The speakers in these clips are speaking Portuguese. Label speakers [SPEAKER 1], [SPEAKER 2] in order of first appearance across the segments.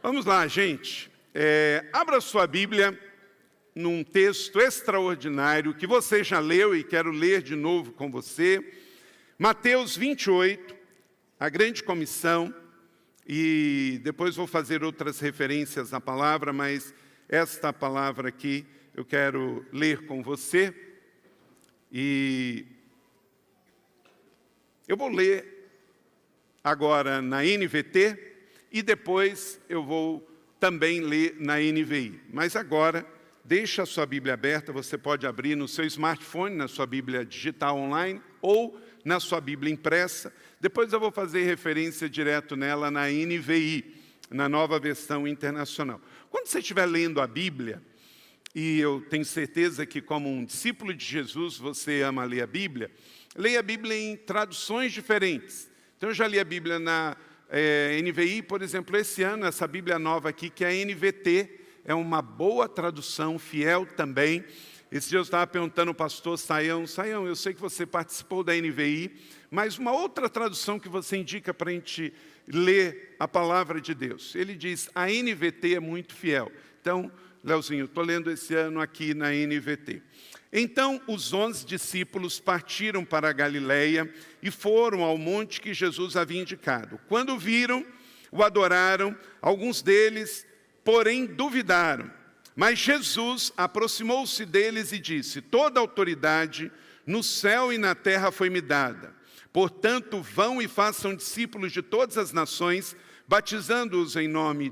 [SPEAKER 1] Vamos lá, gente. Abra sua Bíblia num texto extraordinário que você já leu e quero ler de novo com você. Mateus 28, a grande comissão, e depois vou fazer outras referências à palavra, mas esta palavra aqui eu quero ler com você. E eu vou ler agora na NVT e depois eu vou também ler na NVI. Mas agora, deixa a sua Bíblia aberta, você pode abrir no seu smartphone, na sua Bíblia digital online ou na sua Bíblia impressa. Depois eu vou fazer referência direto nela na NVI, na nova versão internacional. Quando você estiver lendo a Bíblia, e eu tenho certeza que como um discípulo de Jesus você ama ler a Bíblia, leia a Bíblia em traduções diferentes. Então eu já li a Bíblia na NVI, por exemplo, esse ano, essa Bíblia nova aqui, que é a NVT, é uma boa tradução, fiel também. Esse dia eu estava perguntando ao pastor Saião, eu sei que você participou da NVI, mas uma outra tradução que você indica para a gente ler a palavra de Deus. Ele diz, a NVT é muito fiel. Então, Leozinho, estou lendo esse ano aqui na NVT. Então, os 11 discípulos partiram para a Galileia e foram ao monte que Jesus havia indicado. Quando viram, o adoraram, alguns deles, porém, duvidaram. Mas Jesus aproximou-se deles e disse, toda autoridade no céu e na terra foi-me dada. Portanto, vão e façam discípulos de todas as nações, batizando-os em nome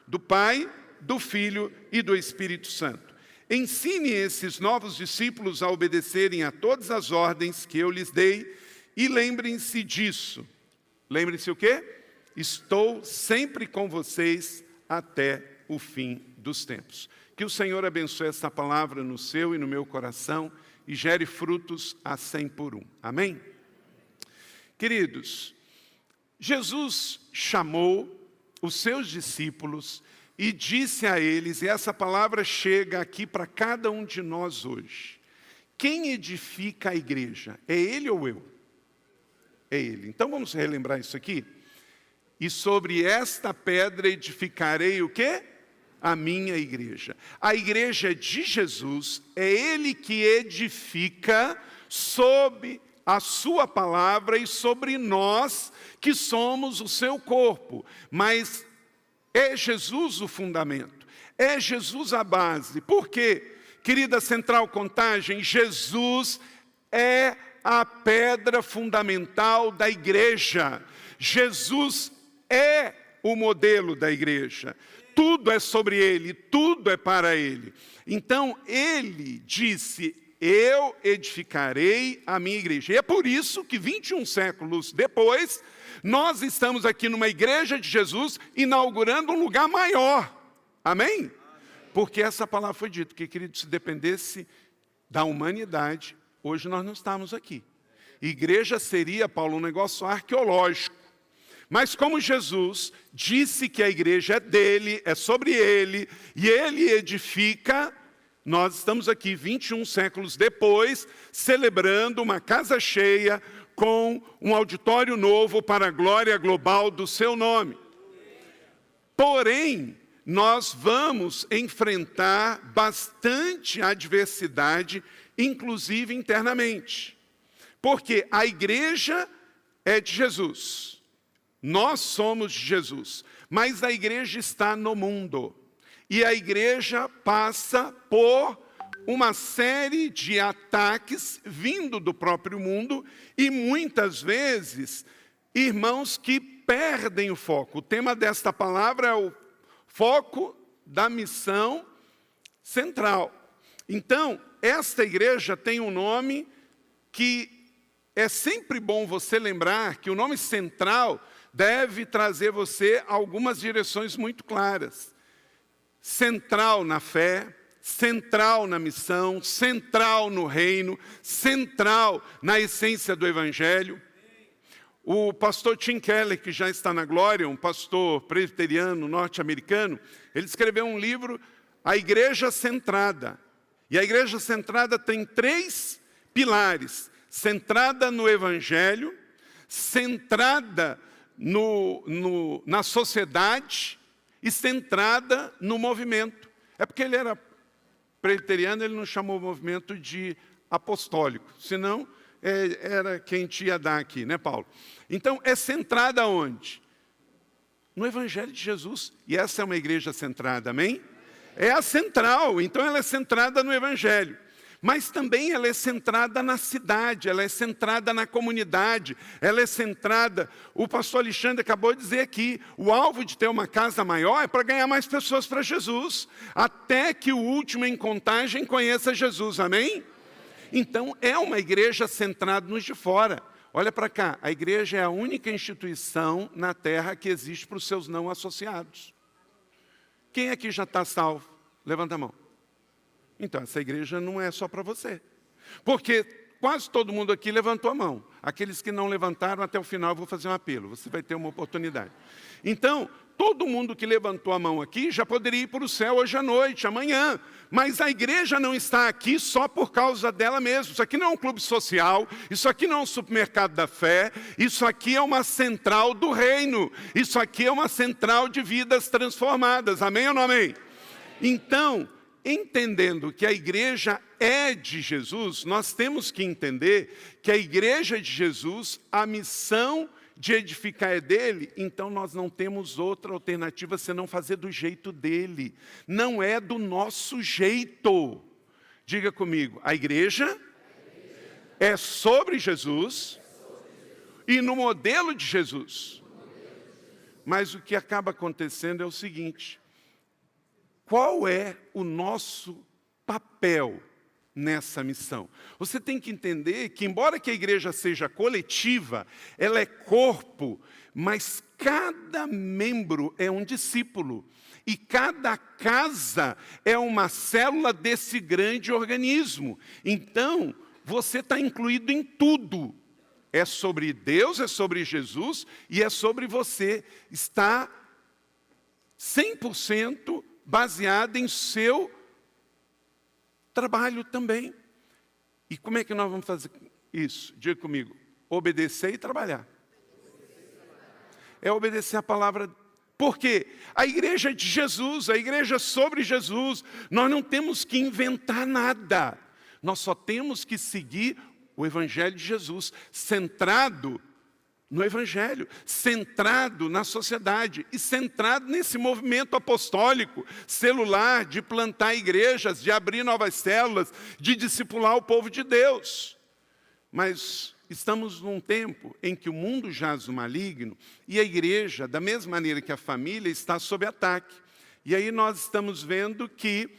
[SPEAKER 1] do Pai, do Filho e do Espírito Santo. Ensine esses novos discípulos a obedecerem a todas as ordens que eu lhes dei e lembrem-se disso. Lembrem-se o quê? Estou sempre com vocês até o fim dos tempos. Que o Senhor abençoe essa palavra no seu e no meu coração e gere frutos a 100 por 1. Amém? Queridos, Jesus chamou os seus discípulos e disse a eles, e essa palavra chega aqui para cada um de nós hoje. Quem edifica a igreja? É ele ou eu? É ele. Então vamos relembrar isso aqui? E sobre esta pedra edificarei o quê? A minha igreja. A igreja é de Jesus, é ele que edifica sob a sua palavra e sobre nós que somos o seu corpo. Mas é Jesus o fundamento, é Jesus a base. Por quê? Querida Central Contagem, Jesus é a pedra fundamental da igreja. Jesus é o modelo da igreja. Tudo é sobre ele, tudo é para ele. Então, ele disse, eu edificarei a minha igreja. E é por isso que 21 séculos depois, nós estamos aqui numa igreja de Jesus, inaugurando um lugar maior. Amém? Porque essa palavra foi dita, que, querido, se dependesse da humanidade, hoje nós não estamos aqui. Igreja seria, Paulo, um negócio arqueológico. Mas como Jesus disse que a igreja é dele, é sobre ele, e ele edifica, nós estamos aqui 21 séculos depois, celebrando uma casa cheia, com um auditório novo para a glória global do seu nome. Porém, nós vamos enfrentar bastante adversidade, inclusive internamente. Porque a igreja é de Jesus. Nós somos de Jesus. Mas a igreja está no mundo. E a igreja passa por uma série de ataques vindo do próprio mundo e muitas vezes irmãos que perdem o foco. O tema desta palavra é o foco da missão central. Então, esta igreja tem um nome que é sempre bom você lembrar que o nome central deve trazer você algumas direções muito claras. Central na fé, central na missão, central no reino, central na essência do Evangelho. O pastor Tim Keller, que já está na glória, um pastor presbiteriano norte-americano, ele escreveu um livro, A Igreja Centrada. E a Igreja Centrada tem 3 pilares. Centrada no Evangelho, centrada na sociedade e centrada no movimento. É porque ele era presbiteriano, ele não chamou o movimento de apostólico, senão era quem te ia dar aqui, né, Paulo? Então, é centrada onde? No Evangelho de Jesus. E essa é uma igreja centrada, amém? É a central, então ela é centrada no Evangelho. Mas também ela é centrada na cidade, ela é centrada na comunidade, ela é centrada... O pastor Alexandre acabou de dizer aqui, o alvo de ter uma casa maior é para ganhar mais pessoas para Jesus, até que o último em contagem conheça Jesus, amém? Então, é uma igreja centrada nos de fora. Olha para cá, a igreja é a única instituição na terra que existe para os seus não associados. Quem aqui já está salvo? Levanta a mão. Então, essa igreja não é só para você. Porque quase todo mundo aqui levantou a mão. Aqueles que não levantaram, até o final eu vou fazer um apelo. Você vai ter uma oportunidade. Então, todo mundo que levantou a mão aqui já poderia ir para o céu hoje à noite, amanhã. Mas a igreja não está aqui só por causa dela mesma. Isso aqui não é um clube social, isso aqui não é um supermercado da fé, isso aqui é uma central do reino. Isso aqui é uma central de vidas transformadas. Amém ou não amém? Então, entendendo que a igreja é de Jesus, nós temos que entender que a igreja de Jesus, a missão de edificar é dele, então nós não temos outra alternativa senão fazer do jeito dele. Não é do nosso jeito. Diga comigo, a igreja é sobre Jesus e no modelo de Jesus. Mas o que acaba acontecendo é o seguinte: qual é o nosso papel nessa missão? Você tem que entender que, embora que a igreja seja coletiva, ela é corpo, mas cada membro é um discípulo. E cada casa é uma célula desse grande organismo. Então, você está incluído em tudo. É sobre Deus, é sobre Jesus e é sobre você. Está 100% baseada em seu trabalho também. E como é que nós vamos fazer isso? Diga comigo, obedecer e trabalhar. É obedecer a palavra. Por quê? A igreja é de Jesus, a igreja é sobre Jesus. Nós não temos que inventar nada. Nós só temos que seguir o Evangelho de Jesus, centrado no Evangelho, centrado na sociedade e centrado nesse movimento apostólico, celular, de plantar igrejas, de abrir novas células, de discipular o povo de Deus. Mas estamos num tempo em que o mundo jaz no maligno e a igreja, da mesma maneira que a família, está sob ataque. E aí nós estamos vendo que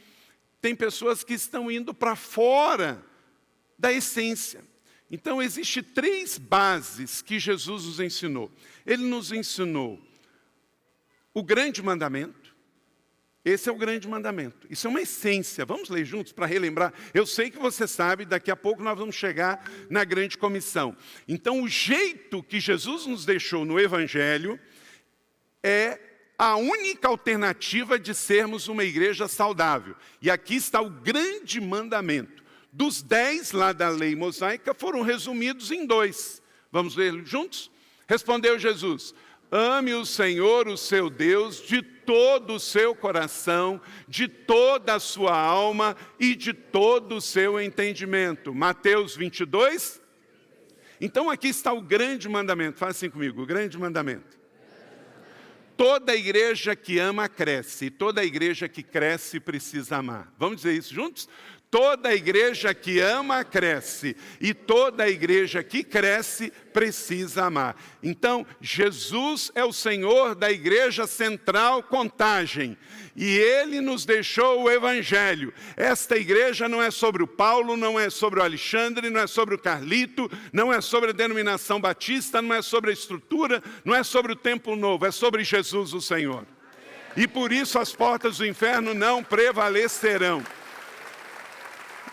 [SPEAKER 1] tem pessoas que estão indo para fora da essência. Então, existem 3 bases que Jesus nos ensinou. Ele nos ensinou o grande mandamento. Esse é o grande mandamento. Isso é uma essência. Vamos ler juntos para relembrar. Eu sei que você sabe, daqui a pouco nós vamos chegar na grande comissão. Então, o jeito que Jesus nos deixou no Evangelho é a única alternativa de sermos uma igreja saudável. E aqui está o grande mandamento. Dos 10 lá da lei mosaica foram resumidos em 2. Vamos ler juntos? Respondeu Jesus: ame o Senhor, o seu Deus, de todo o seu coração, de toda a sua alma e de todo o seu entendimento. Mateus 22. Então aqui está o grande mandamento. Fala assim comigo, o grande mandamento. Toda igreja que ama, cresce. E toda igreja que cresce, precisa amar. Vamos dizer isso juntos? Toda igreja que ama, cresce. E toda igreja que cresce, precisa amar. Então, Jesus é o Senhor da igreja central Contagem. E Ele nos deixou o Evangelho. Esta igreja não é sobre o Paulo, não é sobre o Alexandre, não é sobre o Carlito, não é sobre a denominação batista, não é sobre a estrutura, não é sobre o templo novo, é sobre Jesus o Senhor. E por isso as portas do inferno não prevalecerão.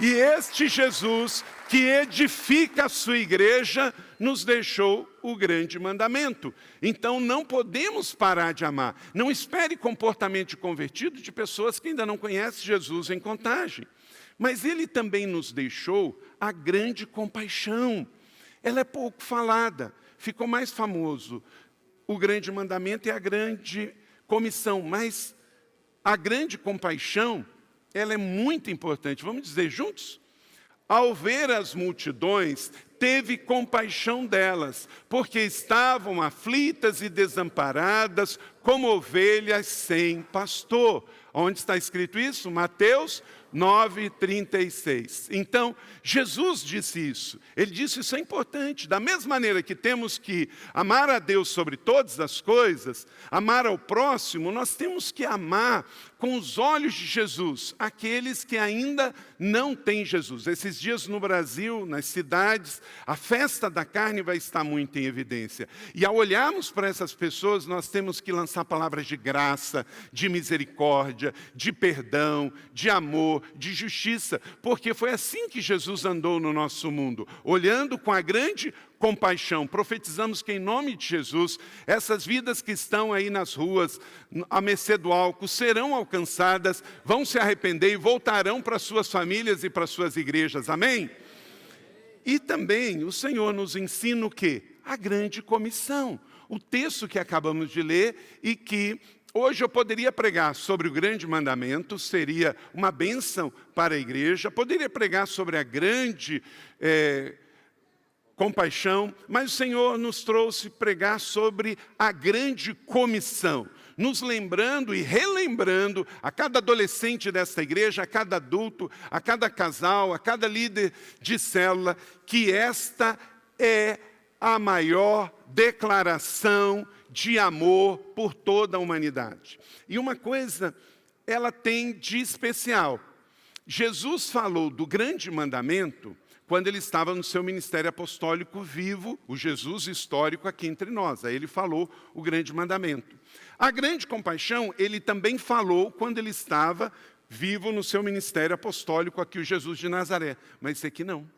[SPEAKER 1] E este Jesus, que edifica a sua igreja, nos deixou o grande mandamento. Então não podemos parar de amar. Não espere comportamento de convertido de pessoas que ainda não conhecem Jesus em Contagem. Mas Ele também nos deixou a grande compaixão. Ela é pouco falada, ficou mais famoso o grande mandamento e a grande comissão, mas a grande compaixão, ela é muito importante. Vamos dizer juntos? Ao ver as multidões, teve compaixão delas, porque estavam aflitas e desamparadas, como ovelhas sem pastor. Onde está escrito isso? Mateus 9:36. Então, Jesus disse isso. Ele disse isso é importante. Da mesma maneira que temos que amar a Deus sobre todas as coisas, amar ao próximo, nós temos que amar com os olhos de Jesus aqueles que ainda não têm Jesus. Esses dias no Brasil, nas cidades, a festa da carne vai estar muito em evidência. E ao olharmos para essas pessoas, nós temos que lançar palavras de graça, de misericórdia, de perdão, de amor, de justiça, porque foi assim que Jesus andou no nosso mundo, olhando com a grande compaixão. Profetizamos que em nome de Jesus, essas vidas que estão aí nas ruas, à mercê do álcool, serão alcançadas, vão se arrepender e voltarão para suas famílias e para suas igrejas. Amém? E também o Senhor nos ensina o quê? A grande comissão. O texto que acabamos de ler e que hoje eu poderia pregar sobre o grande mandamento, seria uma bênção para a igreja. Poderia pregar sobre a grande compaixão, mas o Senhor nos trouxe pregar sobre a grande comissão, nos lembrando e relembrando a cada adolescente desta igreja, a cada adulto, a cada casal, a cada líder de célula, que esta é a maior declaração de amor por toda a humanidade. E uma coisa, ela tem de especial. Jesus falou do grande mandamento quando ele estava no seu ministério apostólico vivo, o Jesus histórico aqui entre nós. Aí ele falou o grande mandamento. A grande compaixão, ele também falou quando ele estava vivo no seu ministério apostólico aqui, o Jesus de Nazaré. Mas esse aqui não.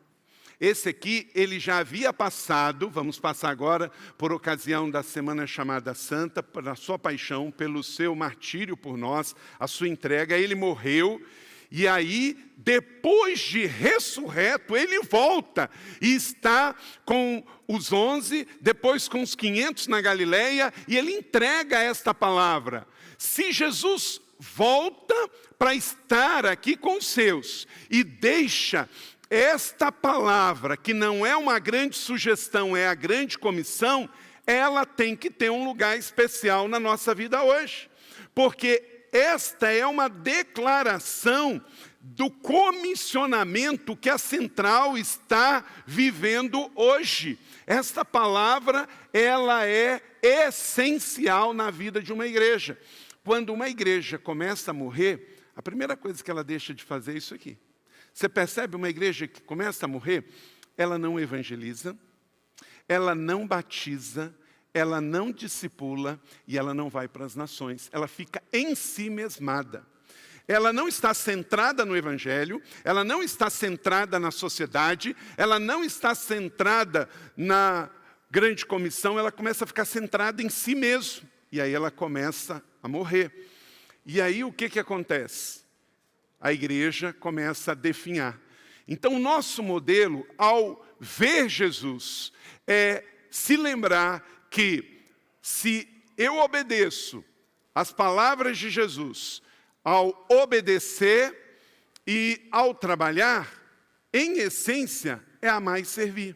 [SPEAKER 1] Esse aqui, ele já havia passado, vamos passar agora, por ocasião da semana chamada Santa, pela sua paixão, pelo seu martírio por nós, a sua entrega, ele morreu. E aí, depois de ressurreto, ele volta e está com os 11, depois com os 500 na Galileia, e ele entrega esta palavra. Se Jesus volta para estar aqui com os seus e deixa esta palavra, que não é uma grande sugestão, é a grande comissão, ela tem que ter um lugar especial na nossa vida hoje. Porque esta é uma declaração do comissionamento que a Central está vivendo hoje. Esta palavra, ela é essencial na vida de uma igreja. Quando uma igreja começa a morrer, a primeira coisa que ela deixa de fazer é isso aqui. Você percebe uma igreja que começa a morrer? Ela não evangeliza, ela não batiza, ela não discipula e ela não vai para as nações. Ela fica em si mesmada. Ela não está centrada no Evangelho, ela não está centrada na sociedade, ela não está centrada na grande comissão, ela começa a ficar centrada em si mesmo. E aí ela começa a morrer. E aí o que acontece? A igreja começa a definhar. Então o nosso modelo, ao ver Jesus, é se lembrar que se eu obedeço às palavras de Jesus, ao obedecer e ao trabalhar, em essência, é amar e servir.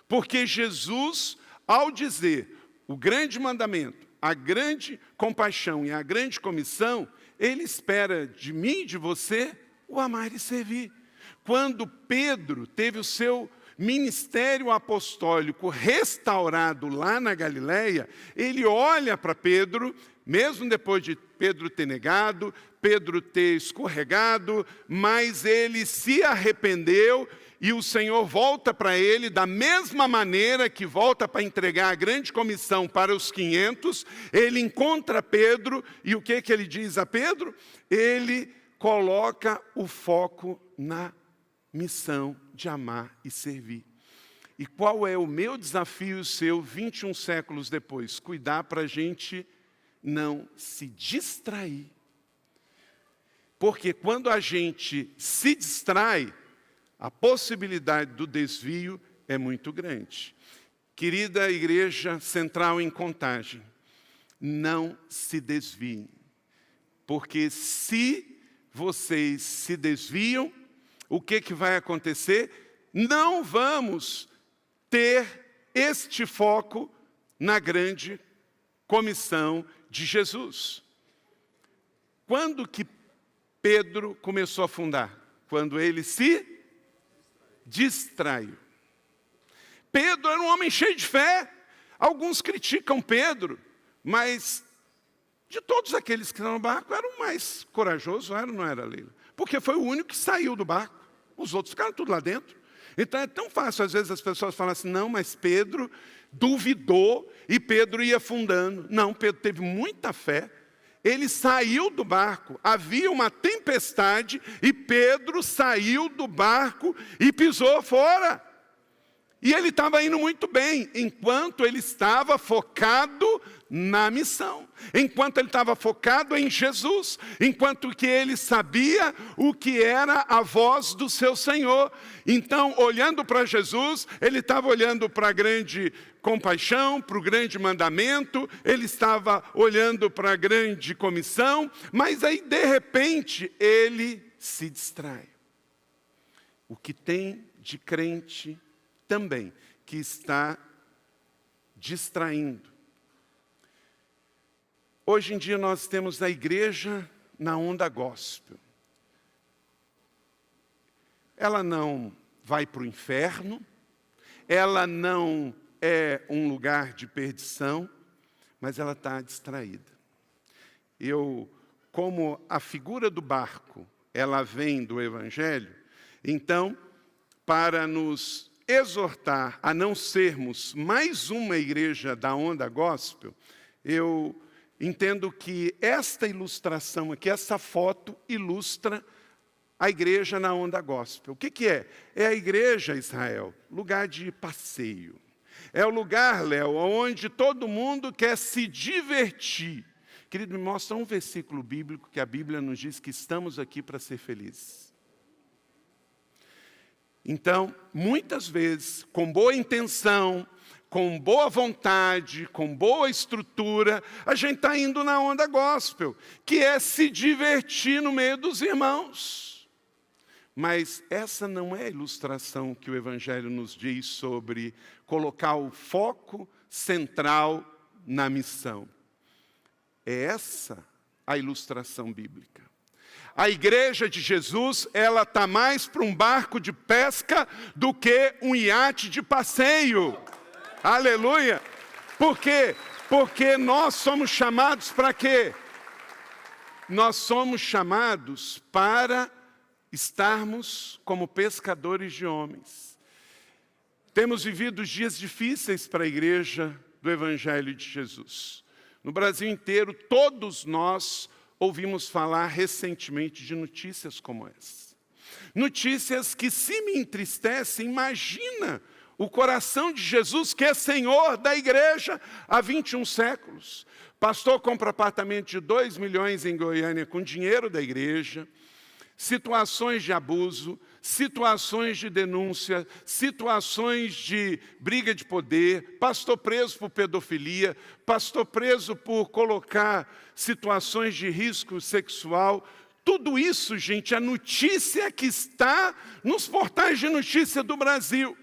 [SPEAKER 1] Porque Jesus, ao dizer o grande mandamento, a grande compaixão e a grande comissão, ele espera de mim e de você o amar e servir. Quando Pedro teve o seu ministério apostólico restaurado lá na Galileia, ele olha para Pedro, mesmo depois de Pedro ter negado, Pedro ter escorregado, mas ele se arrependeu e o Senhor volta para ele da mesma maneira que volta para entregar a grande comissão para os 500, ele encontra Pedro e o que ele diz a Pedro? Ele coloca o foco na missão de amar e servir. E qual é o meu desafio e o seu 21 séculos depois? Cuidar para a gente não se distrair. Porque quando a gente se distrai, a possibilidade do desvio é muito grande. Querida Igreja Central em Contagem, não se desviem, porque se vocês se desviam, o que vai acontecer? Não vamos ter este foco na grande comissão de Jesus. Quando que Pedro começou a afundar? Quando ele se distraiu. Pedro era um homem cheio de fé. Alguns criticam Pedro, mas de todos aqueles que estão no barco, era o mais corajoso, não era, Leila? Porque foi o único que saiu do barco. Os outros ficaram tudo lá dentro. Então é tão fácil, às vezes as pessoas falam assim, não, mas Pedro duvidou e Pedro ia afundando. Não, Pedro teve muita fé. Ele saiu do barco, havia uma tempestade e Pedro saiu do barco e pisou fora. E ele estava indo muito bem, enquanto ele estava focado na missão. Enquanto ele estava focado em Jesus. Enquanto que ele sabia o que era a voz do seu Senhor. Então, olhando para Jesus, ele estava olhando para a grande compaixão, para o grande mandamento. Ele estava olhando para a grande comissão. Mas aí, de repente, ele se distrai. O que tem de crente também, que está distraindo. Hoje em dia nós temos a igreja na onda gospel. Ela não vai para o inferno, ela não é um lugar de perdição, mas ela está distraída. Como a figura do barco, ela vem do Evangelho, então, para nos exortar a não sermos mais uma igreja da onda gospel, eu entendo que esta ilustração aqui, essa foto, ilustra a igreja na onda gospel. O que é? É a igreja, Israel, lugar de passeio. É o lugar, Léo, onde todo mundo quer se divertir. Querido, me mostra um versículo bíblico que a Bíblia nos diz que estamos aqui para ser felizes. Então, muitas vezes, com boa intenção, com boa vontade, com boa estrutura, a gente está indo na onda gospel, que é se divertir no meio dos irmãos. Mas essa não é a ilustração que o Evangelho nos diz sobre colocar o foco central na missão. É essa a ilustração bíblica. A igreja de Jesus, ela está mais para um barco de pesca do que um iate de passeio. Aleluia! Por quê? Porque nós somos chamados para quê? Nós somos chamados para estarmos como pescadores de homens. Temos vivido dias difíceis para a igreja do Evangelho de Jesus. No Brasil inteiro, todos nós ouvimos falar recentemente de notícias como essa. Notícias que se me entristecem, imagina o coração de Jesus, que é Senhor da igreja há 21 séculos. Pastor compra apartamento de 2 milhões em Goiânia com dinheiro da igreja. Situações de abuso, situações de denúncia, situações de briga de poder, pastor preso por pedofilia, pastor preso por colocar situações de risco sexual. Tudo isso, gente, é notícia que está nos portais de notícia do Brasil.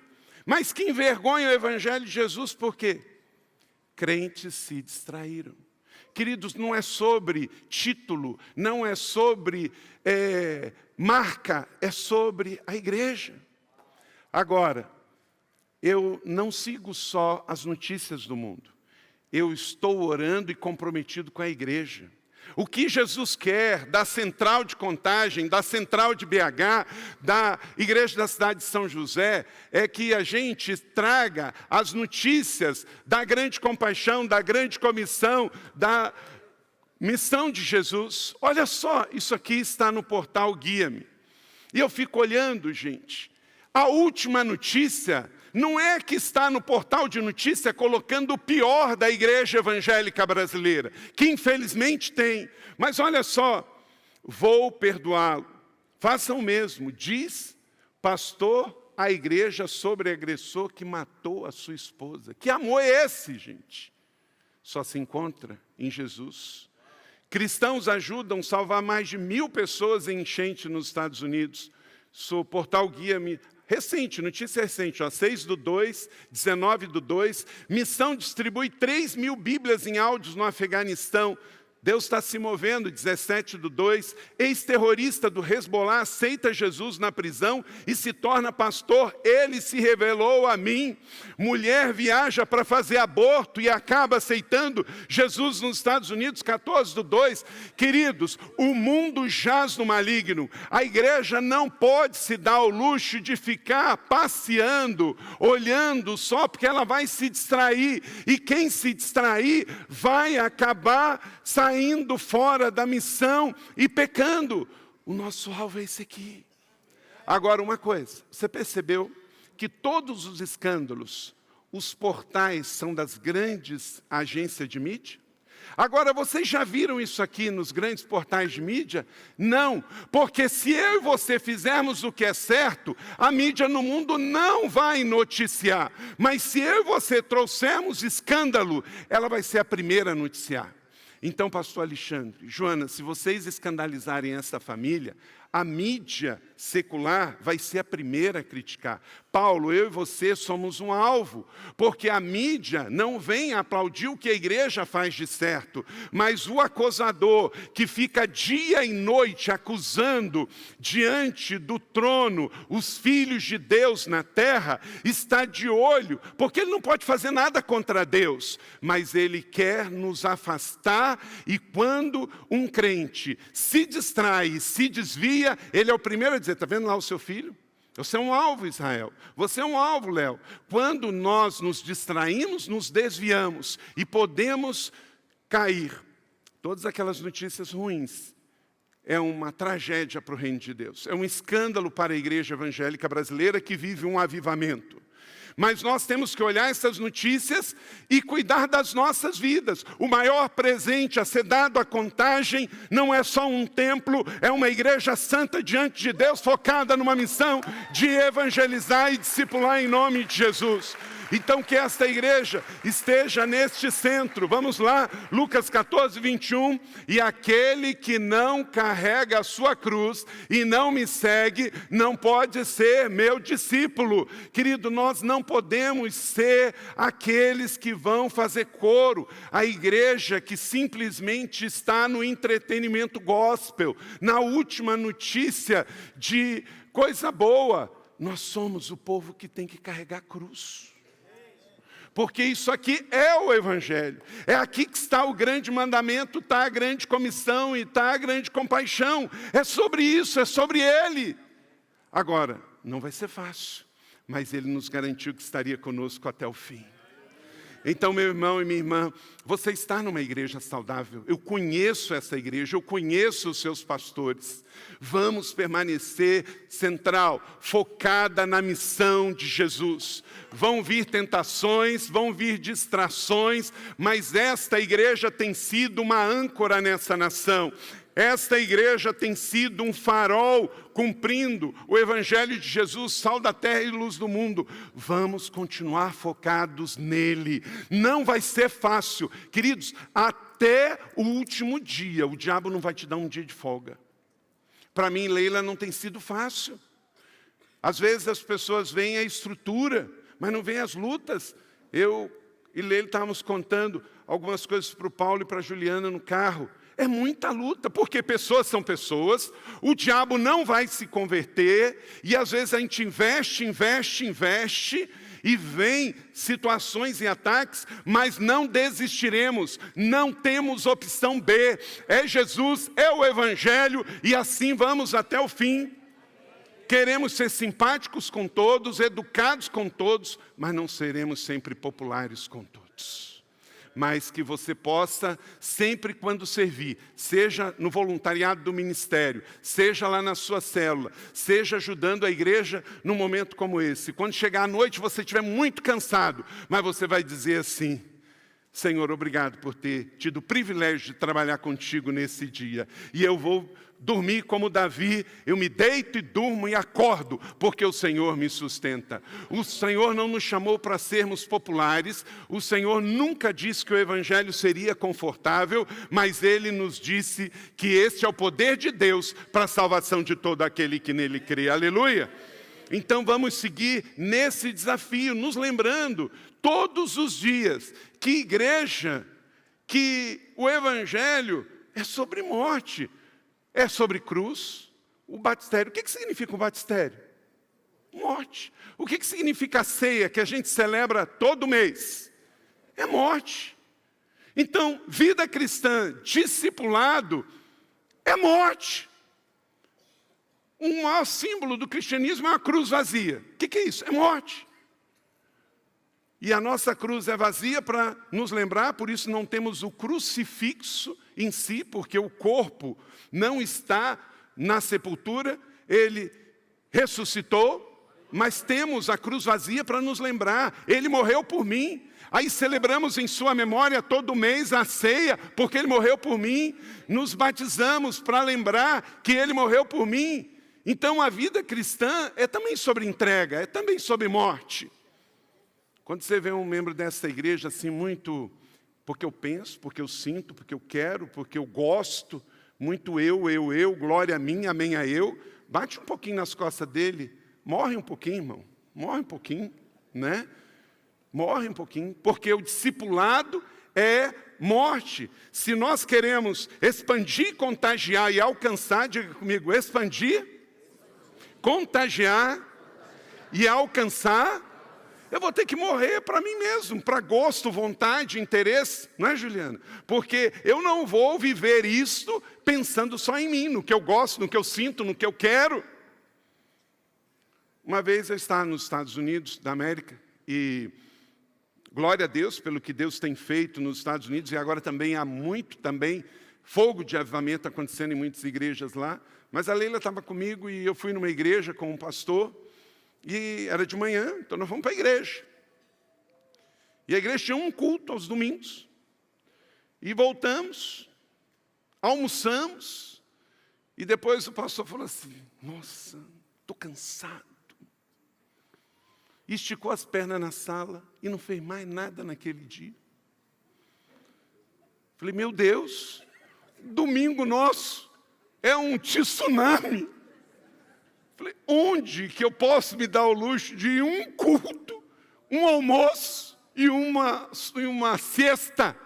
[SPEAKER 1] Mas que envergonha o Evangelho de Jesus, por quê? Crentes se distraíram. Queridos, não é sobre título, não é sobre marca, é sobre a igreja. Agora, eu não sigo só as notícias do mundo. Eu estou orando e comprometido com a igreja. O que Jesus quer da Central de Contagem, da Central de BH, da Igreja da Cidade de São José, é que a gente traga as notícias da grande compaixão, da grande comissão, da missão de Jesus. Olha só, isso aqui está no portal Guia-me. E eu fico olhando, gente. A última notícia não é que está no portal de notícia colocando o pior da igreja evangélica brasileira, que infelizmente tem. Mas olha só, vou perdoá-lo. Façam o mesmo, diz pastor a igreja sobre agressor que matou a sua esposa. Que amor é esse, gente? Só se encontra em Jesus. Cristãos ajudam a salvar mais de 1.000 pessoas em enchente nos Estados Unidos. O portal Guia-me, recente, notícia recente, 6/2, 19/2, missão distribui 3.000 Bíblias em áudios no Afeganistão. Deus está se movendo, 17/2, ex-terrorista do Hezbollah aceita Jesus na prisão e se torna pastor. Ele se revelou a mim. Mulher viaja para fazer aborto e acaba aceitando Jesus nos Estados Unidos, 14/2. Queridos, o mundo jaz no maligno. A igreja não pode se dar ao luxo de ficar passeando, olhando só porque ela vai se distrair. E quem se distrair vai acabar saindo fora da missão e pecando. O nosso alvo é esse aqui. Agora, uma coisa, você percebeu que todos os escândalos, os portais são das grandes agências de mídia? Agora, vocês já viram isso aqui nos grandes portais de mídia? Não, porque se eu e você fizermos o que é certo, a mídia no mundo não vai noticiar. Mas se eu e você trouxermos escândalo, ela vai ser a primeira a noticiar. Então, pastor Alexandre, Joana, se vocês escandalizarem essa família, a mídia secular vai ser a primeira a criticar. Paulo, eu e você somos um alvo, porque a mídia não vem aplaudir o que a igreja faz de certo, mas o acusador que fica dia e noite acusando diante do trono os filhos de Deus na terra, está de olho, porque ele não pode fazer nada contra Deus, mas ele quer nos afastar, e quando um crente se distrai, se desvia, ele é o primeiro a dizer, está vendo lá o seu filho? Você é um alvo, Israel. Você é um alvo, Léo. Quando nós nos distraímos, nos desviamos e podemos cair. Todas aquelas notícias ruins é uma tragédia para o reino de Deus. É um escândalo para a igreja evangélica brasileira que vive um avivamento. Mas nós temos que olhar essas notícias e cuidar das nossas vidas. O maior presente a ser dado à Contagem não é só um templo, é uma igreja santa diante de Deus, focada numa missão de evangelizar e discipular em nome de Jesus. Então que esta igreja esteja neste centro. Vamos lá, Lucas 14:21. E aquele que não carrega a sua cruz e não me segue, não pode ser meu discípulo. Querido, nós não podemos ser aqueles que vão fazer coro. A igreja que simplesmente está no entretenimento gospel. Na última notícia de coisa boa, nós somos o povo que tem que carregar a cruz. Porque isso aqui é o Evangelho. É aqui que está o grande mandamento, está a grande comissão e está a grande compaixão. É sobre isso, é sobre Ele. Agora, não vai ser fácil, mas Ele nos garantiu que estaria conosco até o fim. Então, meu irmão e minha irmã, você está numa igreja saudável. Eu conheço essa igreja, eu conheço os seus pastores. Vamos permanecer central, focada na missão de Jesus. Vão vir tentações, vão vir distrações, mas esta igreja tem sido uma âncora nessa nação. Esta igreja tem sido um farol cumprindo o Evangelho de Jesus, sal da terra e luz do mundo. Vamos continuar focados nele. Não vai ser fácil. Queridos, até o último dia, o diabo não vai te dar um dia de folga. Para mim, Leila, não tem sido fácil. Às vezes as pessoas veem a estrutura, mas não veem as lutas. Eu e Leila estávamos contando algumas coisas para o Paulo e para a Juliana no carro. É muita luta, porque pessoas são pessoas, o diabo não vai se converter, e às vezes a gente investe, e vem situações e ataques, mas não desistiremos, não temos opção B, é Jesus, é o Evangelho, e assim vamos até o fim. Queremos ser simpáticos com todos, educados com todos, mas não seremos sempre populares com todos. Mas que você possa, sempre quando servir, seja no voluntariado do ministério, seja lá na sua célula, seja ajudando a igreja num momento como esse. Quando chegar à noite, você estiver muito cansado, mas você vai dizer assim, Senhor, obrigado por ter tido o privilégio de trabalhar contigo nesse dia. E eu vou dormir como Davi, eu me deito e durmo e acordo, porque o Senhor me sustenta. O Senhor não nos chamou para sermos populares, o Senhor nunca disse que o Evangelho seria confortável, mas Ele nos disse que este é o poder de Deus para a salvação de todo aquele que nele crê. Aleluia! Então vamos seguir nesse desafio, nos lembrando todos os dias que igreja, que o Evangelho é sobre morte, é sobre cruz. O batistério, o que significa o batistério? Morte. O que significa a ceia que a gente celebra todo mês? É morte. Então, vida cristã, discipulado, é morte. O maior símbolo do cristianismo é uma cruz vazia. O que é isso? É morte. E a nossa cruz é vazia para nos lembrar, por isso não temos o crucifixo em si, porque o corpo não está na sepultura, ele ressuscitou, mas temos a cruz vazia para nos lembrar, ele morreu por mim. Aí celebramos em sua memória todo mês a ceia, porque ele morreu por mim. Nos batizamos para lembrar que ele morreu por mim. Então a vida cristã é também sobre entrega, é também sobre morte. Quando você vê um membro dessa igreja assim muito, porque eu penso, porque eu sinto, porque eu quero, porque eu gosto, muito eu, glória a mim, amém a eu, bate um pouquinho nas costas dele, morre um pouquinho, irmão, morre um pouquinho, né? Morre um pouquinho, porque o discipulado é morte. Se nós queremos expandir, contagiar e alcançar, diga comigo, expandir, contagiar e alcançar, eu vou ter que morrer para mim mesmo, para gosto, vontade, interesse, não é, Juliana? Porque eu não vou viver isto pensando só em mim, no que eu gosto, no que eu sinto, no que eu quero. Uma vez eu estava nos Estados Unidos da América e glória a Deus pelo que Deus tem feito nos Estados Unidos, e agora também há muito fogo de avivamento acontecendo em muitas igrejas lá. Mas a Leila estava comigo e eu fui numa igreja com um pastor, e era de manhã, então nós fomos para a igreja. E a igreja tinha um culto aos domingos. E voltamos, almoçamos, e depois o pastor falou assim, nossa, estou cansado. E esticou as pernas na sala e não fez mais nada naquele dia. Falei, meu Deus, domingo nosso é um tsunami. Falei, onde que eu posso me dar o luxo de um culto, um almoço e uma siesta?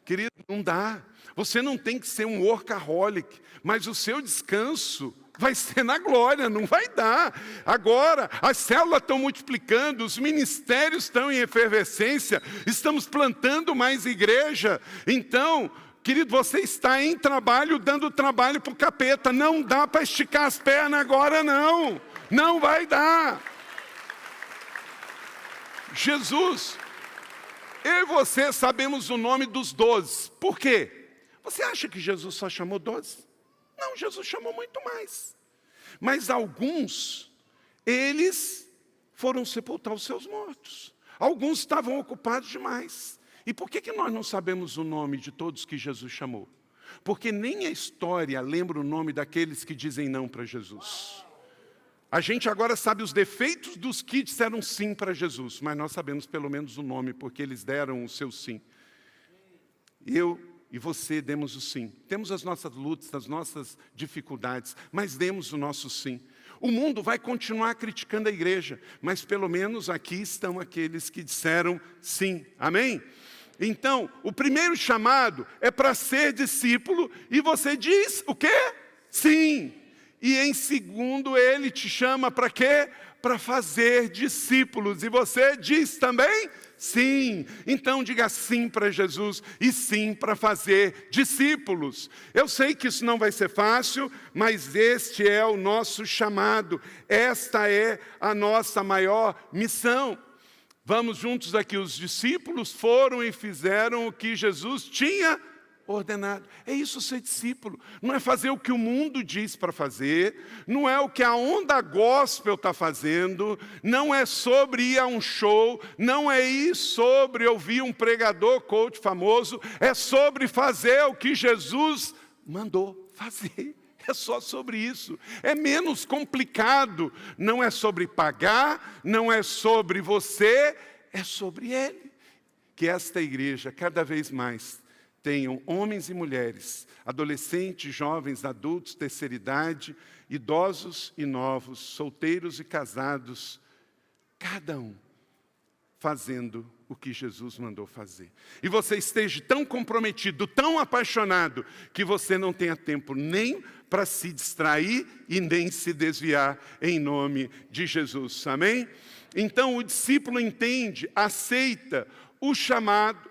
[SPEAKER 1] Querido, não dá. Você não tem que ser um workaholic, mas o seu descanso vai ser na glória, não vai dar. Agora, as células estão multiplicando, os ministérios estão em efervescência, estamos plantando mais igreja. Então, querido, você está em trabalho, dando trabalho para o capeta. Não dá para esticar as pernas agora, não. Não vai dar. Jesus, eu e você sabemos o nome dos 12. Por quê? Você acha que Jesus só chamou 12? Não, Jesus chamou muito mais. Mas alguns, eles foram sepultar os seus mortos. Alguns estavam ocupados demais. E por que nós não sabemos o nome de todos que Jesus chamou? Porque nem a história lembra o nome daqueles que dizem não para Jesus. A gente agora sabe os defeitos dos que disseram sim para Jesus, mas nós sabemos pelo menos o nome, porque eles deram o seu sim. Eu e você demos o sim. Temos as nossas lutas, as nossas dificuldades, mas demos o nosso sim. O mundo vai continuar criticando a igreja, mas pelo menos aqui estão aqueles que disseram sim. Amém? Então, o primeiro chamado é para ser discípulo, e você diz o quê? Sim. E em segundo, ele te chama para quê? Para fazer discípulos. E você diz também? Sim. Então diga sim para Jesus e sim para fazer discípulos. Eu sei que isso não vai ser fácil, mas este é o nosso chamado. Esta é a nossa maior missão. Vamos juntos aqui, os discípulos foram e fizeram o que Jesus tinha ordenado. É isso ser discípulo. Não é fazer o que o mundo diz para fazer, não é o que a onda gospel está fazendo, não é sobre ir a um show, não é ir sobre ouvir um pregador coach famoso, é sobre fazer o que Jesus mandou fazer. É só sobre isso. É menos complicado. Não é sobre pagar, não é sobre você, é sobre Ele. Que esta igreja, cada vez mais, tenham homens e mulheres, adolescentes, jovens, adultos, terceira idade, idosos e novos, solteiros e casados, cada um fazendo o que Jesus mandou fazer. E você esteja tão comprometido, tão apaixonado, que você não tenha tempo nem para se distrair e nem se desviar em nome de Jesus. Amém? Então o discípulo entende, aceita o chamado.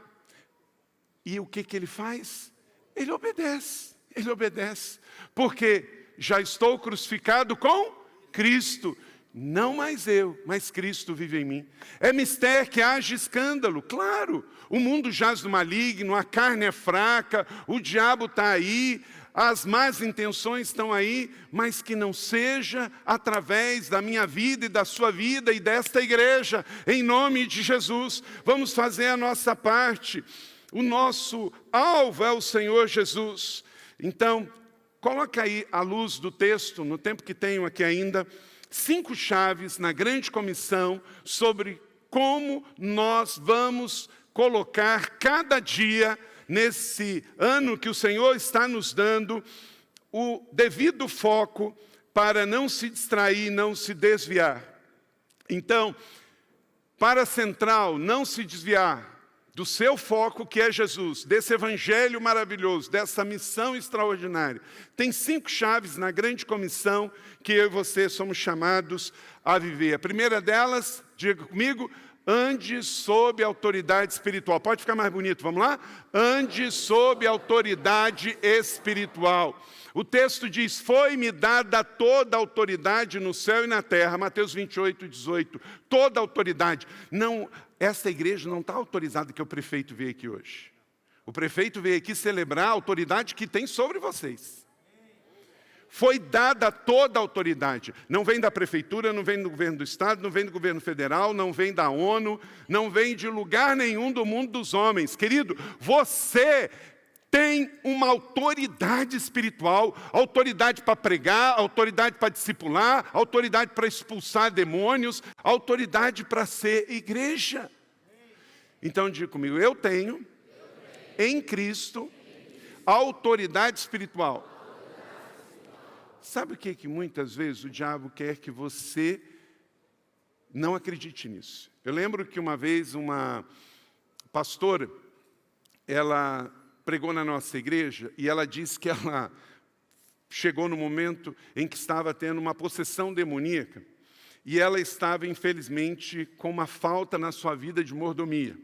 [SPEAKER 1] E o que ele faz? Ele obedece. Ele obedece. Porque já estou crucificado com Cristo. Não mais eu, mas Cristo vive em mim. É mister que haja escândalo, claro. O mundo jaz no maligno, a carne é fraca, o diabo está aí, as más intenções estão aí, mas que não seja através da minha vida e da sua vida e desta igreja, em nome de Jesus. Vamos fazer a nossa parte. O nosso alvo é o Senhor Jesus. Então, coloca aí a luz do texto, no tempo que tenho aqui ainda, 5 chaves na grande comissão sobre como nós vamos colocar cada dia, nesse ano que o Senhor está nos dando, o devido foco para não se distrair, não se desviar. Então, para a central, não se desviar do seu foco, que é Jesus, desse evangelho maravilhoso, dessa missão extraordinária. Tem 5 chaves na grande comissão que eu e você somos chamados a viver. A primeira delas, diga comigo, ande sob autoridade espiritual. Pode ficar mais bonito, vamos lá? Ande sob autoridade espiritual. O texto diz, foi-me dada toda a autoridade no céu e na terra. Mateus 28, 18. Toda a autoridade. Não, essa igreja não está autorizada que o prefeito veio aqui hoje. O prefeito veio aqui celebrar a autoridade que tem sobre vocês. Foi dada toda a autoridade. Não vem da prefeitura, não vem do governo do estado, não vem do governo federal, não vem da ONU, não vem de lugar nenhum do mundo dos homens. Querido, você tem uma autoridade espiritual, autoridade para pregar, autoridade para discipular, autoridade para expulsar demônios, autoridade para ser igreja. Então diga comigo, eu tenho em Cristo autoridade espiritual. Sabe o que muitas vezes o diabo quer que você não acredite nisso? Eu lembro que uma vez uma pastora, ela pregou na nossa igreja e ela disse que ela chegou no momento em que estava tendo uma possessão demoníaca e ela estava, infelizmente, com uma falta na sua vida de mordomia.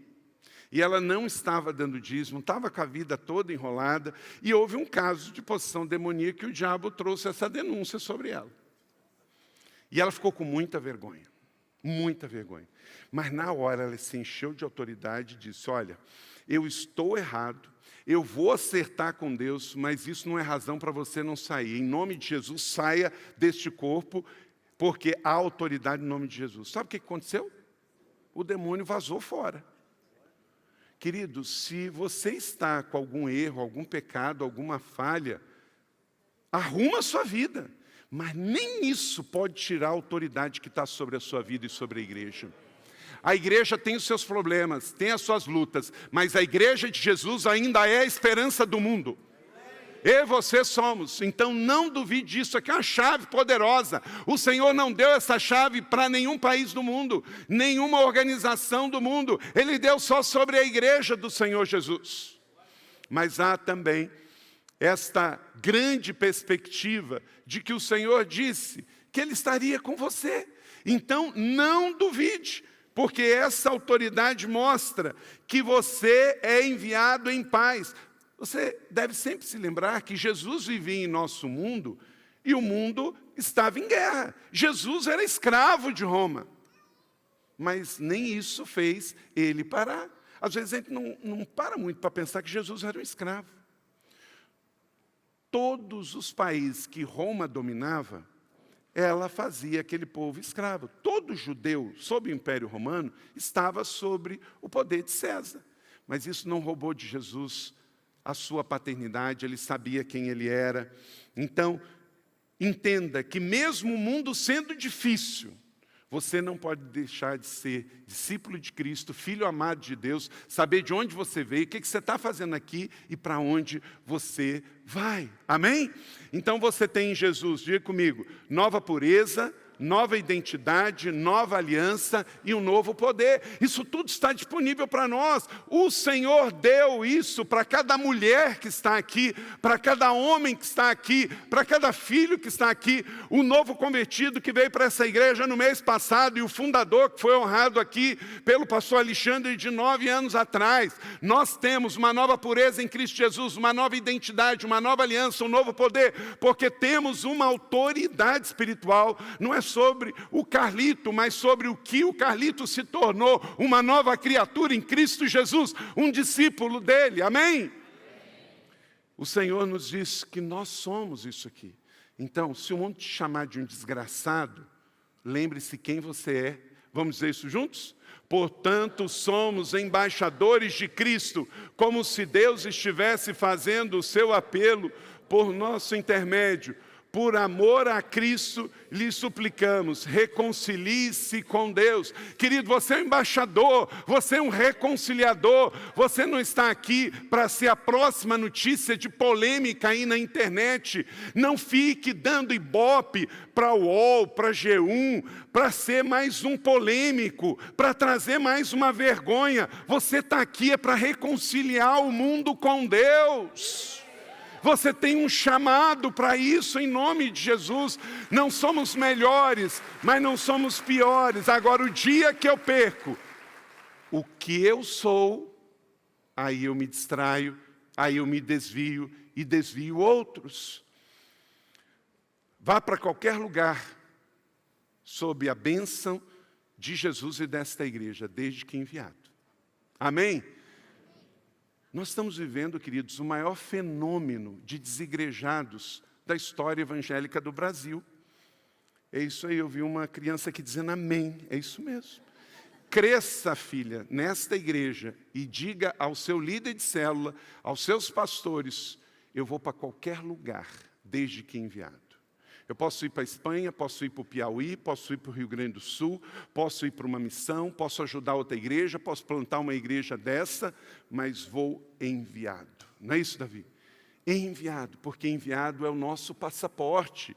[SPEAKER 1] E ela não estava dando dízimo, estava com a vida toda enrolada, e houve um caso de possessão demoníaca e o diabo trouxe essa denúncia sobre ela. E ela ficou com muita vergonha, muita vergonha. Mas na hora ela se encheu de autoridade e disse, olha, eu estou errado, eu vou acertar com Deus, mas isso não é razão para você não sair. Em nome de Jesus, saia deste corpo, porque há autoridade no nome de Jesus. Sabe o que aconteceu? O demônio vazou fora. Querido, se você está com algum erro, algum pecado, alguma falha, arruma a sua vida. Mas nem isso pode tirar a autoridade que está sobre a sua vida e sobre a igreja. A igreja tem os seus problemas, tem as suas lutas, mas a igreja de Jesus ainda é a esperança do mundo. Eu e você somos, então não duvide disso, aqui é uma chave poderosa. O Senhor não deu essa chave para nenhum país do mundo, nenhuma organização do mundo. Ele deu só sobre a igreja do Senhor Jesus. Mas há também esta grande perspectiva de que o Senhor disse que Ele estaria com você. Então não duvide, porque essa autoridade mostra que você é enviado em paz. Você deve sempre se lembrar que Jesus vivia em nosso mundo e o mundo estava em guerra. Jesus era escravo de Roma. Mas nem isso fez ele parar. Às vezes a gente não para muito para pensar que Jesus era um escravo. todos os países que Roma dominava, ela fazia aquele povo escravo. Todo judeu, sob o Império Romano, estava sobre o poder de César. Mas isso não roubou de Jesus a sua paternidade, ele sabia quem ele era. Então, entenda que mesmo o mundo sendo difícil, você não pode deixar de ser discípulo de Cristo, filho amado de Deus, saber de onde você veio, o que você está fazendo aqui e para onde você vai. Amém? Então você tem em Jesus, diga comigo, nova pureza, nova identidade, nova aliança e um novo poder. Isso tudo está disponível para nós. O Senhor deu isso para cada mulher que está aqui, para cada homem que está aqui, para cada filho que está aqui. O novo convertido que veio para essa igreja no mês passado e o fundador que foi honrado aqui pelo pastor Alexandre de 9 anos atrás. Nós temos uma nova pureza em Cristo Jesus, uma nova identidade, uma nova aliança, um novo poder, porque temos uma autoridade espiritual. Não é sobre o Carlito, mas sobre o que o Carlito se tornou, uma nova criatura em Cristo Jesus, um discípulo dele, amém? O Senhor nos diz que nós somos isso aqui. Então, se o mundo te chamar de um desgraçado, lembre-se quem você é. Vamos dizer isso juntos? Portanto, somos embaixadores de Cristo, como se Deus estivesse fazendo o seu apelo por nosso intermédio. Por amor a Cristo, lhe suplicamos, reconcilie-se com Deus. Querido, você é um embaixador, você é um reconciliador. Você não está aqui para ser a próxima notícia de polêmica aí na internet. Não fique dando ibope para o UOL, para G1, para ser mais um polêmico, para trazer mais uma vergonha. Você está aqui para reconciliar o mundo com Deus. Você tem um chamado para isso em nome de Jesus. Não somos melhores, mas não somos piores. Agora, o dia que eu perco o que eu sou, aí eu me distraio, aí eu me desvio e desvio outros. Vá para qualquer lugar sob a bênção de Jesus e desta igreja, desde que enviado. Amém? Nós estamos vivendo, queridos, o maior fenômeno de desigrejados da história evangélica do Brasil. É isso aí, eu vi uma criança aqui dizendo amém, é isso mesmo. Cresça, filha, nesta igreja e diga ao seu líder de célula, aos seus pastores, eu vou para qualquer lugar, desde que enviado. Eu posso ir para a Espanha, posso ir para o Piauí, posso ir para o Rio Grande do Sul, posso ir para uma missão, posso ajudar outra igreja, posso plantar uma igreja dessa, mas vou enviado. Não é isso, Davi? Enviado, porque enviado é o nosso passaporte.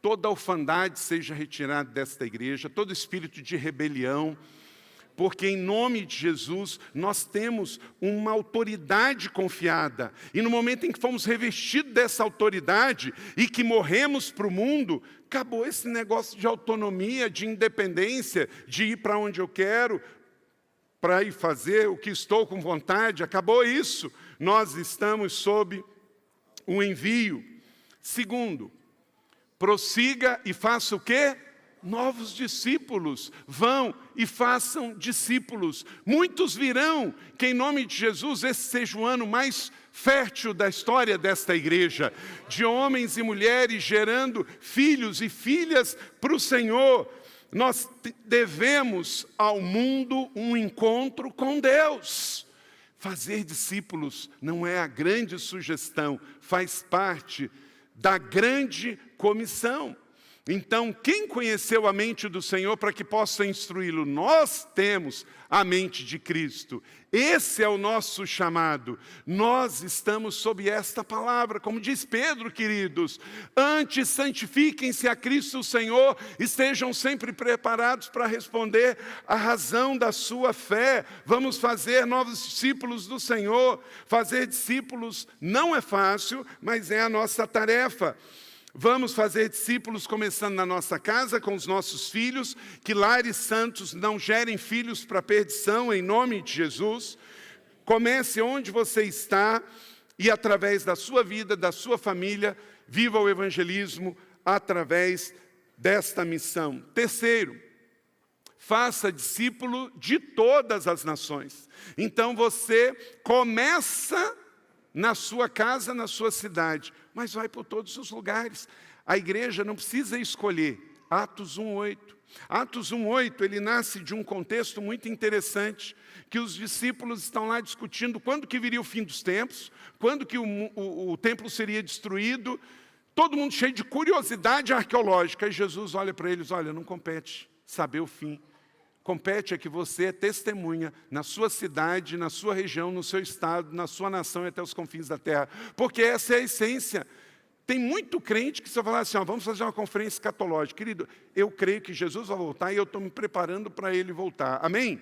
[SPEAKER 1] Toda orfandade seja retirada desta igreja, todo espírito de rebelião, porque em nome de Jesus nós temos uma autoridade confiada. E no momento em que fomos revestidos dessa autoridade e que morremos para o mundo, acabou esse negócio de autonomia, de independência, de ir para onde eu quero, para ir fazer o que estou com vontade. Acabou isso. Nós estamos sob o envio. Segundo, prossiga e faça o quê? Novos discípulos, vão e façam discípulos. Muitos virão, que em nome de Jesus esse seja o ano mais fértil da história desta igreja, de homens e mulheres gerando filhos e filhas para o Senhor. Nós devemos ao mundo um encontro com Deus. Fazer discípulos não é a grande sugestão, faz parte da grande comissão. Então, quem conheceu a mente do Senhor para que possa instruí-lo? Nós temos a mente de Cristo. Esse é o nosso chamado. Nós estamos sob esta palavra. Como diz Pedro, queridos, antes santifiquem-se a Cristo o Senhor, estejam sempre preparados para responder à razão da sua fé. Vamos fazer novos discípulos do Senhor. Fazer discípulos não é fácil, mas é a nossa tarefa. Vamos fazer discípulos começando na nossa casa, com os nossos filhos, que lares santos não gerem filhos para perdição, em nome de Jesus. Comece onde você está e através da sua vida, da sua família, viva o evangelismo através desta missão. Terceiro, faça discípulo de todas as nações. Então você começa na sua casa, na sua cidade, mas vai por todos os lugares. A igreja não precisa escolher. Atos 1:8. Atos 1:8, ele nasce de um contexto muito interessante, que os discípulos estão lá discutindo quando que viria o fim dos tempos, quando que o templo seria destruído, todo mundo cheio de curiosidade arqueológica. E Jesus olha para eles, olha, não compete saber o fim. Compete é que você é testemunha na sua cidade, na sua região, no seu estado, na sua nação e até os confins da terra. Porque essa é a essência. Tem muito crente que só fala assim, ó, vamos fazer uma conferência escatológica. Querido, eu creio que Jesus vai voltar e eu estou me preparando para Ele voltar. Amém?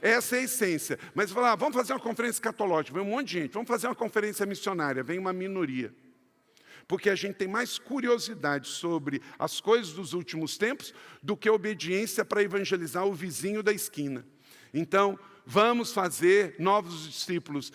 [SPEAKER 1] Essa é a essência. Mas falar, vamos fazer uma conferência escatológica. Vem um monte de gente. Vamos fazer uma conferência missionária. Vem uma minoria. Porque a gente tem mais curiosidade sobre as coisas dos últimos tempos do que obediência para evangelizar o vizinho da esquina. Então, vamos fazer novos discípulos.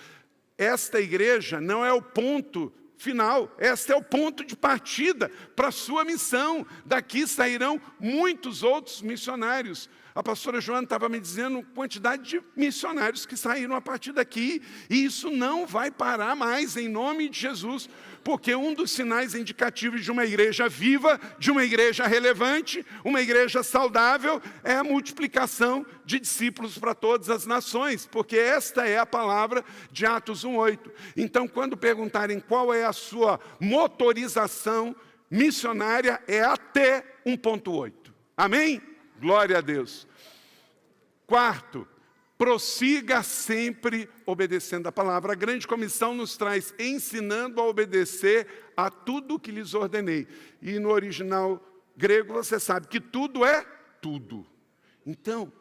[SPEAKER 1] Esta igreja não é o ponto final, este é o ponto de partida para a sua missão. Daqui sairão muitos outros missionários. A pastora Joana estava me dizendo a quantidade de missionários que saíram a partir daqui. E isso não vai parar mais, em nome de Jesus. Porque um dos sinais indicativos de uma igreja viva, de uma igreja relevante, uma igreja saudável, é a multiplicação de discípulos para todas as nações. Porque esta é a palavra de Atos 1:8. Então, quando perguntarem qual é a sua motorização missionária, é até 1.8. Amém? Glória a Deus. Quarto, prossiga sempre obedecendo a palavra. A grande comissão nos traz ensinando a obedecer a tudo o que lhes ordenei. E no original grego você sabe que tudo é tudo. Então,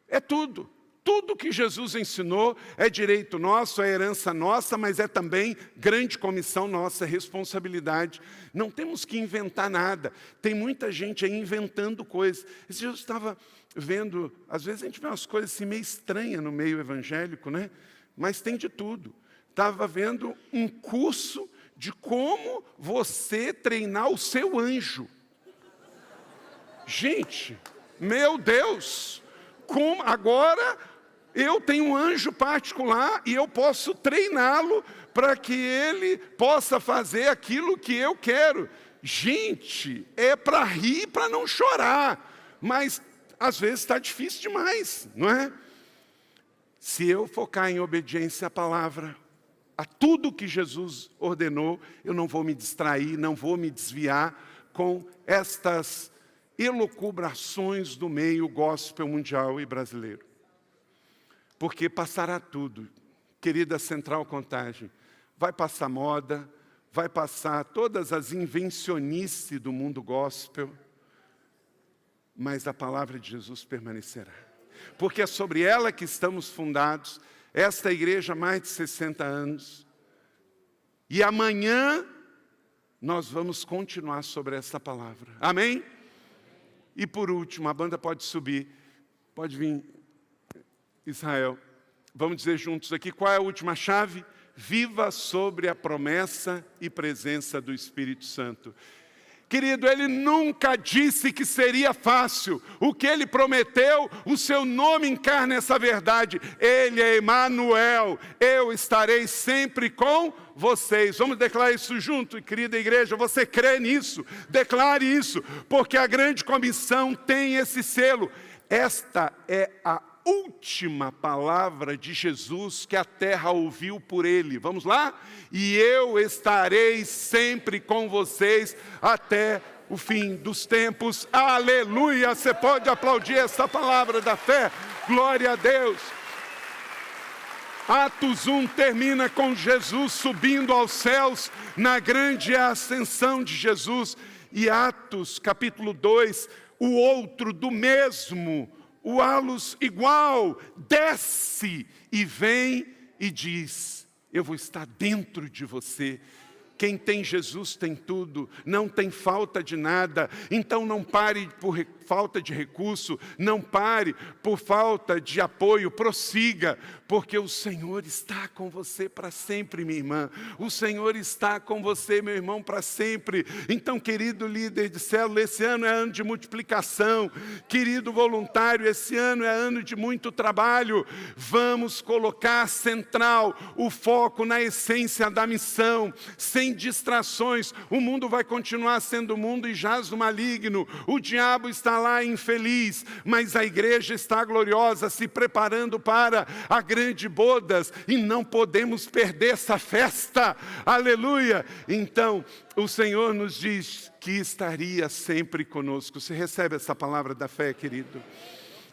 [SPEAKER 1] é tudo. Tudo que Jesus ensinou é direito nosso, é herança nossa, mas é também grande comissão nossa, responsabilidade. Não temos que inventar nada. Tem muita gente aí inventando coisas. Esse dia eu estava vendo, às vezes a gente vê umas coisas assim meio estranhas no meio evangélico, né? Mas tem de tudo. Estava vendo um curso de como você treinar o seu anjo. Gente, meu Deus! Como agora eu tenho um anjo particular e eu posso treiná-lo para que ele possa fazer aquilo que eu quero. Gente, é para rir, para não chorar, mas às vezes está difícil demais, não é? Se eu focar em obediência à palavra, a tudo que Jesus ordenou, eu não vou me distrair, não vou me desviar com estas elucubrações do meio gospel mundial e brasileiro. Porque passará tudo, querida Central Contagem, vai passar moda, vai passar todas as invencionices do mundo gospel, mas a palavra de Jesus permanecerá. Porque é sobre ela que estamos fundados, esta igreja há mais de 60 anos, e amanhã nós vamos continuar sobre essa palavra. Amém? E por último, a banda pode subir, pode vir, Israel. Vamos dizer juntos aqui, qual é a última chave? Viva sobre a promessa e presença do Espírito Santo. Querido, Ele nunca disse que seria fácil. O que Ele prometeu, o seu nome encarna essa verdade. Ele é Emanuel, eu estarei sempre com vocês. Vamos declarar isso junto, querida igreja, você crê nisso? Declare isso, porque a grande comissão tem esse selo. Esta é a última palavra de Jesus que a terra ouviu por Ele. Vamos lá? E eu estarei sempre com vocês até o fim dos tempos. Aleluia! Você pode aplaudir essa palavra da fé. Glória a Deus! Atos 1 termina com Jesus subindo aos céus na grande ascensão de Jesus. E Atos capítulo 2, o outro do mesmo, o halos igual, desce e vem e diz, eu vou estar dentro de você. Quem tem Jesus tem tudo, não tem falta de nada. Então não pare por falta de recurso, não pare por falta de apoio, prossiga, porque o Senhor está com você para sempre, minha irmã. O Senhor está com você, meu irmão, para sempre. Então, querido líder de célula, esse ano é ano de multiplicação. Querido voluntário, esse ano é ano de muito trabalho. Vamos colocar central o foco na essência da missão, sem sem distrações. O mundo vai continuar sendo mundo e jaz no maligno. O diabo está lá infeliz, mas a igreja está gloriosa, se preparando para a grande bodas, e não podemos perder essa festa. Aleluia! Então, o Senhor nos diz que estaria sempre conosco. Você recebe essa palavra da fé, querido?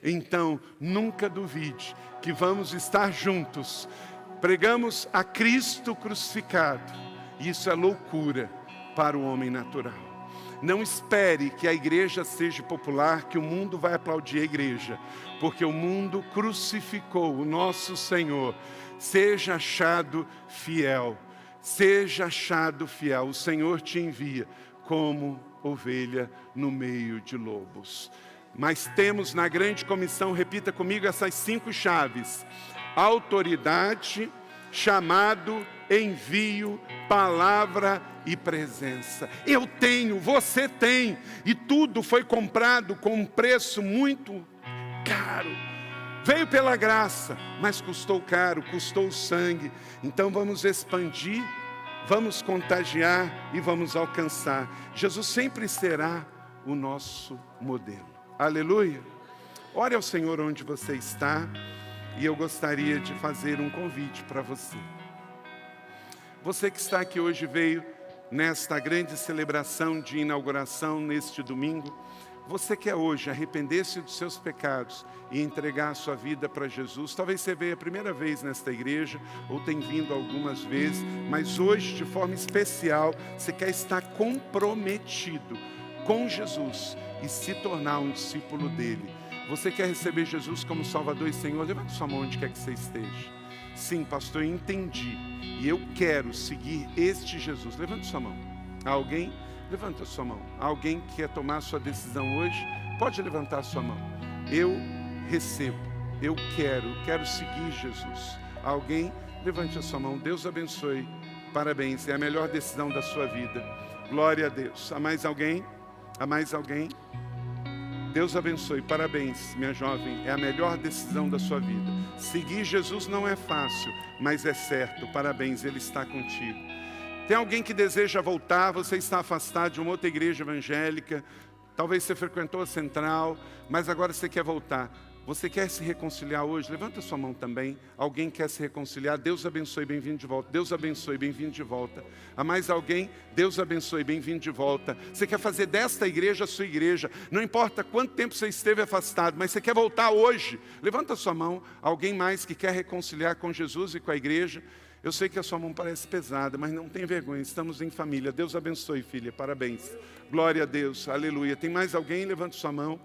[SPEAKER 1] Então, nunca duvide que vamos estar juntos. Pregamos a Cristo crucificado. Isso é loucura para o homem natural. Não espere que a igreja seja popular, que o mundo vai aplaudir a igreja, porque o mundo crucificou o nosso Senhor. Seja achado fiel. Seja achado fiel. O Senhor te envia como ovelha no meio de lobos. Mas temos na grande comissão, repita comigo essas 5 chaves: autoridade, chamado, envio, palavra e presença. Eu tenho, você tem, e tudo foi comprado com um preço muito caro. Veio pela graça, mas custou caro, custou sangue. Então vamos expandir, vamos contagiar e vamos alcançar. Jesus sempre será o nosso modelo. Aleluia! Ore ao Senhor onde você está, e eu gostaria de fazer um convite para você. Você que está aqui hoje veio nesta grande celebração de inauguração neste domingo. Você quer hoje arrepender-se dos seus pecados e entregar a sua vida para Jesus. Talvez você veja a primeira vez nesta igreja, ou tem vindo algumas vezes, mas hoje, de forma especial, você quer estar comprometido com Jesus e se tornar um discípulo dele. Você quer receber Jesus como Salvador e Senhor? Levante sua mão onde quer que você esteja. Sim, pastor, eu entendi. E eu quero seguir este Jesus. Levante sua mão. Alguém? Levanta sua mão. Alguém que quer tomar sua decisão hoje? Pode levantar sua mão. Eu recebo. Eu quero seguir Jesus. Alguém? Levante a sua mão. Deus abençoe. Parabéns. É a melhor decisão da sua vida. Glória a Deus. Há mais alguém? Há mais alguém? Deus abençoe, parabéns, minha jovem, é a melhor decisão da sua vida. Seguir Jesus não é fácil, mas é certo, parabéns, Ele está contigo. Tem alguém que deseja voltar, você está afastado de uma outra igreja evangélica, talvez você frequentou a Central, mas agora você quer voltar. Você quer se reconciliar hoje? Levanta sua mão também. Alguém quer se reconciliar? Deus abençoe, bem-vindo de volta. Deus abençoe, bem-vindo de volta. Há mais alguém? Deus abençoe, bem-vindo de volta. Você quer fazer desta igreja a sua igreja? Não importa quanto tempo você esteve afastado, mas você quer voltar hoje? Levanta sua mão. Alguém mais que quer reconciliar com Jesus e com a igreja? Eu sei que a sua mão parece pesada, mas não tem vergonha, estamos em família. Deus abençoe, filha, parabéns. Glória a Deus, aleluia. Tem mais alguém? Levanta sua mão.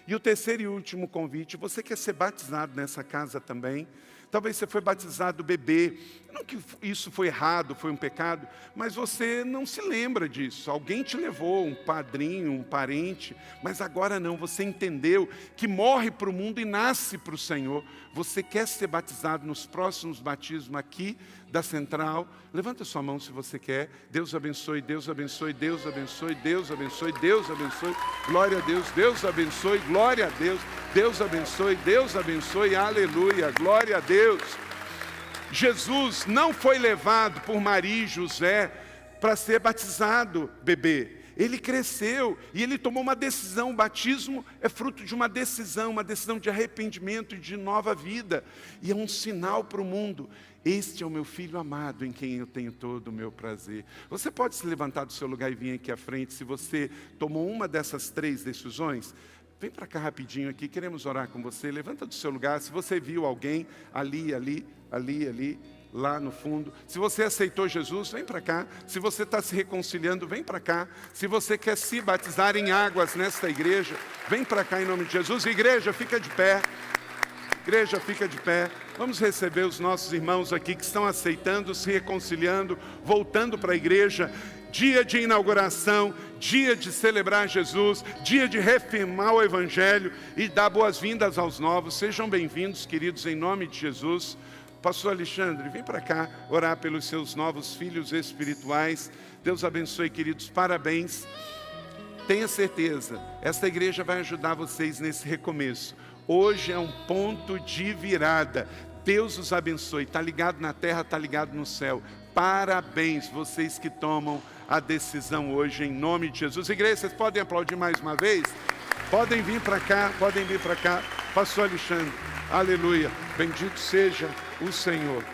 [SPEAKER 1] E o terceiro e último convite, você quer ser batizado nessa casa também? Talvez você foi batizado bebê, não que isso foi errado, foi um pecado, mas você não se lembra disso. Alguém te levou, um padrinho, um parente, mas agora não, você entendeu que morre para o mundo e nasce para o Senhor. Você quer ser batizado nos próximos batismos aqui da Central? Levanta sua mão se você quer. Deus abençoe, Deus abençoe, Deus abençoe, Deus abençoe, Deus abençoe. Glória a Deus, Deus abençoe, glória a Deus. Deus abençoe, aleluia, glória a Deus. Jesus não foi levado por Maria e José para ser batizado bebê. Ele cresceu e ele tomou uma decisão. O batismo é fruto de uma decisão de arrependimento e de nova vida. E é um sinal para o mundo. Este é o meu filho amado, em quem eu tenho todo o meu prazer. Você pode se levantar do seu lugar e vir aqui à frente, se você tomou uma dessas 3 decisões. Vem para cá rapidinho aqui, queremos orar com você. Levanta do seu lugar, se você viu alguém ali, lá no fundo. Se você aceitou Jesus, vem para cá. Se você está se reconciliando, vem para cá. Se você quer se batizar em águas nesta igreja, vem para cá em nome de Jesus. Igreja, fica de pé. Igreja, fica de pé. Vamos receber os nossos irmãos aqui que estão aceitando, se reconciliando, voltando para a igreja. Dia de inauguração, dia de celebrar Jesus, dia de reafirmar o Evangelho e dar boas-vindas aos novos. Sejam bem-vindos, queridos, em nome de Jesus. Pastor Alexandre, vem para cá orar pelos seus novos filhos espirituais. Deus abençoe, queridos, parabéns. Tenha certeza, esta igreja vai ajudar vocês nesse recomeço. Hoje é um ponto de virada. Deus os abençoe. Está ligado na terra, está ligado no céu. parabéns, vocês que tomam a decisão hoje, em nome de Jesus. Igreja, vocês podem aplaudir mais uma vez? Podem vir para cá, Pastor Alexandre, aleluia, bendito seja o Senhor.